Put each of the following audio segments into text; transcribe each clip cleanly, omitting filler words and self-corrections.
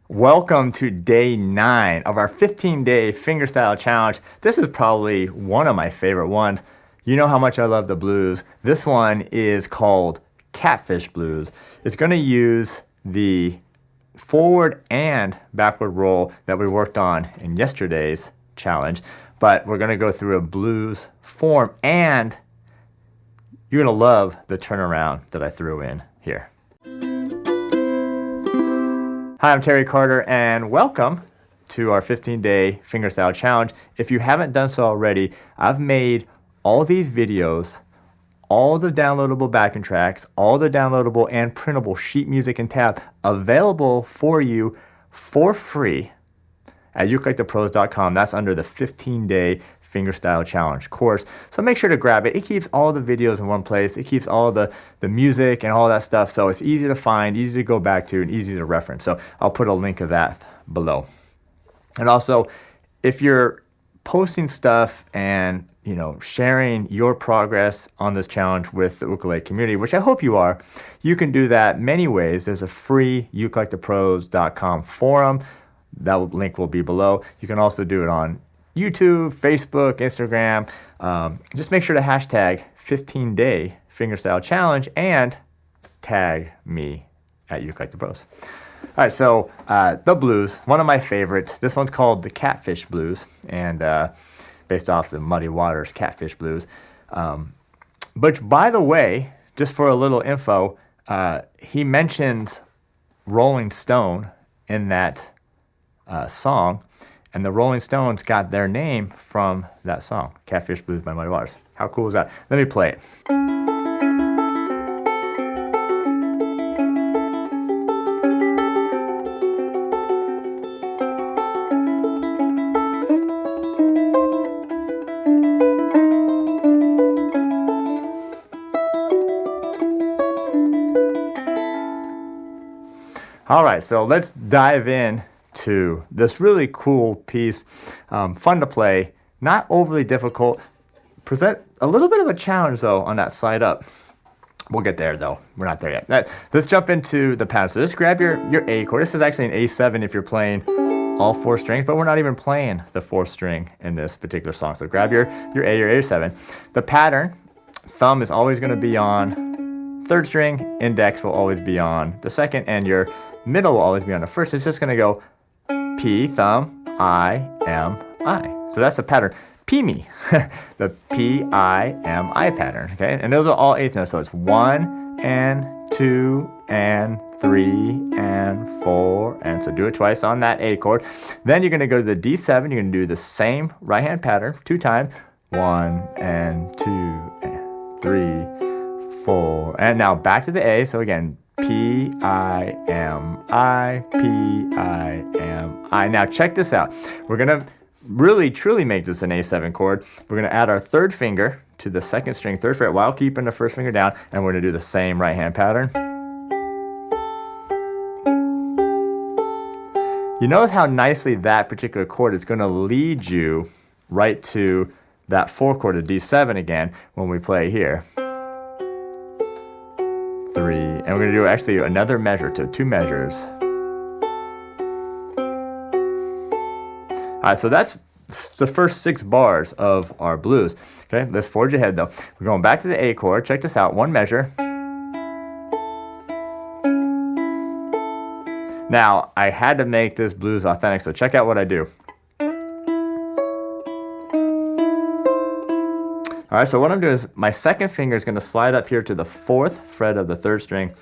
Welcome to day 9 of our 15-day fingerstyle challenge. This is probably one of my favorite ones. You know how much I love the blues. This one is called Catfish Blues. It's going to use the forward and backward roll that we worked on in yesterday's challenge, but we're going to go through a blues form, and you're going to love the turnaround that I threw in here. Hi, I'm Terry Carter, and welcome to our 15-day fingerstyle challenge. If you haven't done so already, I've made all these videos, all the downloadable backing tracks, all the downloadable and printable sheet music and tab available for you for free at ukulelethepros.com. That's under the 15-day fingerstyle challenge course. So make sure to grab it. It keeps all the videos in one place. It keeps all the music and all that stuff. So it's easy to find, easy to go back to, and easy to reference. So I'll put a link of that below. And also, if you're posting stuff and sharing your progress on this challenge with the ukulele community, which I hope you are, you can do that many ways. There's a free ukulelethepros.com forum. That link will be below. You can also do it on YouTube, Facebook, Instagram. Just make sure to hashtag 15-day fingerstyle challenge and tag me at ukulelethepros. All right, so the blues, one of my favorites. This one's called the Catfish Blues, and based off the Muddy Waters Catfish Blues. But by the way, just for a little info, he mentions Rolling Stone in that song, and the Rolling Stones got their name from that song, Catfish Blues by Muddy Waters. How cool is that? Let me play it. All right, so let's dive in to this really cool piece. Fun to play, not overly difficult. Present a little bit of a challenge though on that slide up. We'll get there though. We're not there yet. Let's jump into the pattern. So just grab your A chord. This is actually an A7 if you're playing all 4 strings, but we're not even playing the 4th string in this particular song. So grab your A, your A7. The pattern, thumb is always going to be on 3rd string, index will always be on the 2nd, and your middle will always be on the 1st. It's just going to go P, thumb, I, M, I. So that's the pattern. P me, the P, I, M, I pattern. Okay, and those are all 8th notes. So it's 1 and 2 and 3 and 4, and so do it twice on that A chord. Then you're going to go to the D7. You're going to do the same right hand pattern 2 times. 1 and 2 and 3, 4, and now back to the A. So again, P, I, M, I, P, I, M, I. Now check this out. We're going to really, truly make this an A7 chord. We're going to add our 3rd finger to the 2nd string, 3rd fret, while keeping the 1st finger down, and we're going to do the same right hand pattern. You notice how nicely that particular chord is going to lead you right to that 4 chord of D7 again when we play here. 3, and we're going to do actually another measure, to 2 measures. All right, so that's the first 6 bars of our blues. Okay, let's forge ahead though. We're going back to the A chord. Check this out, 1 measure. Now, I had to make this blues authentic, so check out what I do. All right, so what I'm doing is my 2nd finger is going to slide up here to the 4th fret of the 3rd string.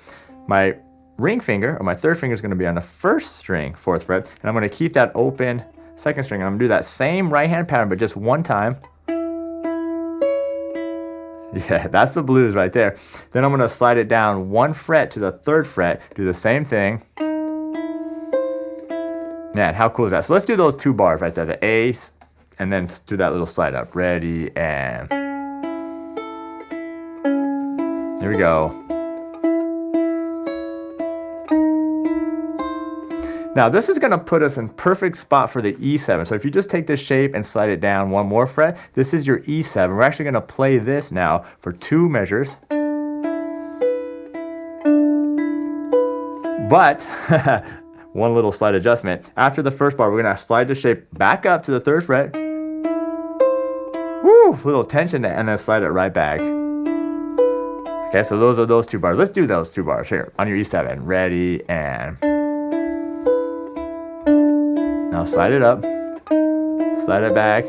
My ring finger, or my 3rd finger, is going to be on the 1st string, 4th fret, and I'm going to keep that open 2nd string. I'm going to do that same right hand pattern, but just 1 time. Yeah, that's the blues right there. Then I'm going to slide it down 1 fret to the 3rd fret, do the same thing. Man, how cool is that? So let's do those 2 bars right there, the A, and then do that little slide up. Ready, and here we go. Now this is going to put us in perfect spot for the E7. So if you just take this shape and slide it down 1 more fret, this is your E7. We're actually going to play this now for 2 measures. But one little slight adjustment. After the first bar, we're gonna slide the shape back up to the 3rd fret. Woo, little tension there, and then slide it right back. Okay, so those are those 2 bars. Let's do those 2 bars here on your E7. Ready, and now slide it up, slide it back.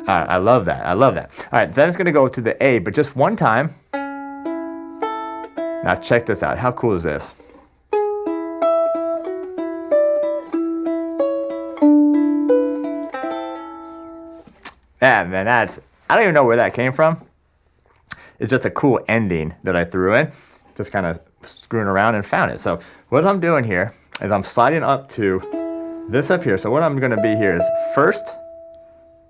All right, I love that, I love that. All right, then it's gonna go to the A, but just one time. Now check this out, how cool is this? Yeah, man, I don't even know where that came from. It's just a cool ending that I threw in. Just kind of screwing around and found it. So what I'm doing here is I'm sliding up to this up here. So what I'm gonna be here is 1st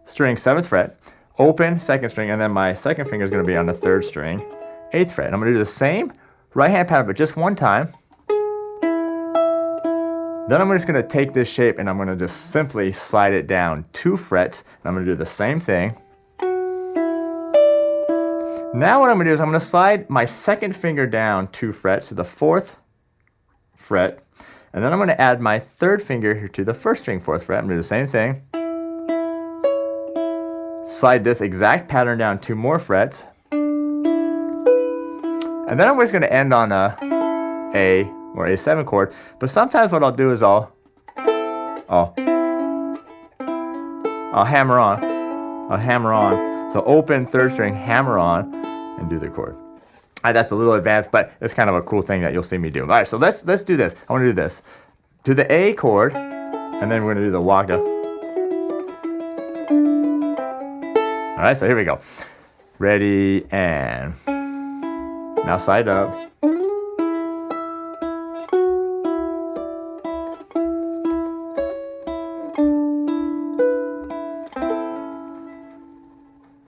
string, 7th fret, open 2nd string, and then my 2nd finger is gonna be on the 3rd string, 8th fret. And I'm gonna do the same right hand pattern, but just one time. Then I'm just gonna take this shape and I'm gonna just simply slide it down 2 frets. And I'm gonna do the same thing. Now what I'm gonna do is I'm gonna slide my 2nd finger down 2 frets to the 4th fret. And then I'm gonna add my 3rd finger here to the 1st string 4th fret. I'm gonna do the same thing. Slide this exact pattern down 2 more frets. And then I'm just gonna end on a A or A7 chord, but sometimes what I'll do is I'll hammer on. So open 3rd string, hammer on, and do the chord. All right, that's a little advanced, but it's kind of a cool thing that you'll see me do. All right, so let's do this. I want to do this. Do the A chord, and then we're gonna do the waka. All right, so here we go. Ready, and now slide up.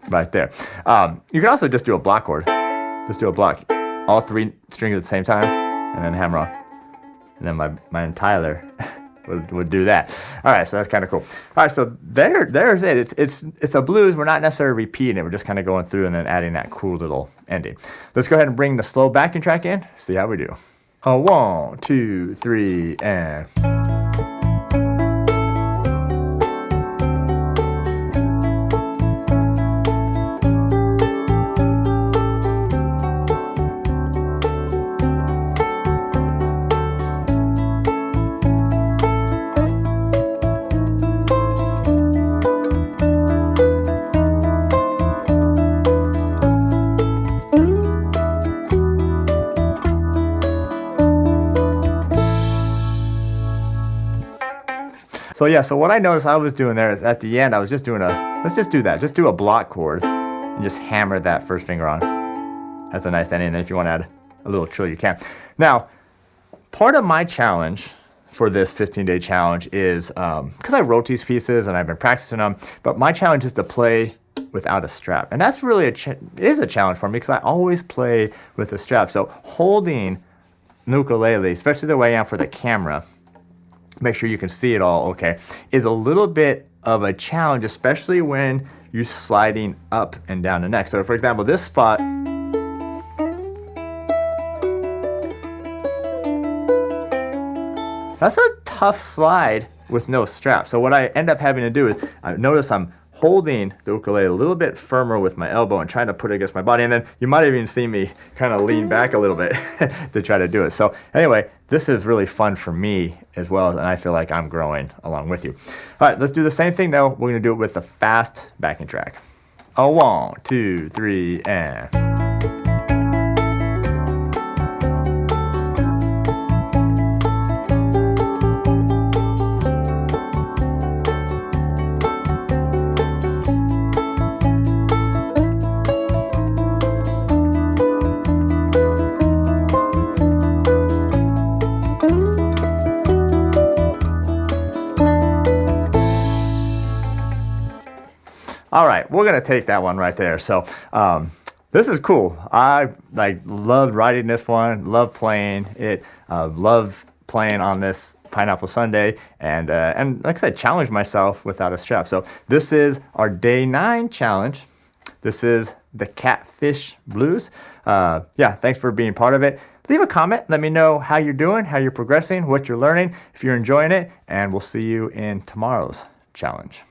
Right there. You can also just do a block chord. Just do a block. All 3 strings at the same time, and then hammer on. And then my Tyler would do that. All right, so that's kind of cool. All right, so there's it. It's a blues. We're not necessarily repeating it. We're just kind of going through and then adding that cool little ending. Let's go ahead and bring the slow backing track in. See how we do. 1, 2, 3, and. So yeah, so what I noticed I was doing there is at the end, I was just doing let's just do that. Just do a block chord and just hammer that 1st finger on. That's a nice ending. And then if you want to add a little trill, you can. Now, part of my challenge for this 15-day challenge is, because I wrote these pieces and I've been practicing them, but my challenge is to play without a strap. And that's really is a challenge for me because I always play with a strap. So holding an ukulele, especially the way I am for the camera, make sure you can see it all okay, is a little bit of a challenge, especially when you're sliding up and down the neck. So for example, this spot, that's a tough slide with no strap. So what I end up having to do is, I notice I'm holding the ukulele a little bit firmer with my elbow and trying to put it against my body. And then you might even see me kind of lean back a little bit to try to do it. So anyway, this is really fun for me as well, and I feel like I'm growing along with you. All right, let's do the same thing though. We're gonna do it with the fast backing track. 1, 2, 3, and. All right, we're gonna take that one right there. So this is cool. I loved writing this one, love playing it, love playing on this Pineapple Sunday, and like I said, challenge myself without a strap. So this is our day 9 challenge. This is the Catfish Blues. Yeah, thanks for being part of it. leave a comment. Let me know how you're doing, how you're progressing, what you're learning, if you're enjoying it, and we'll see you in tomorrow's challenge.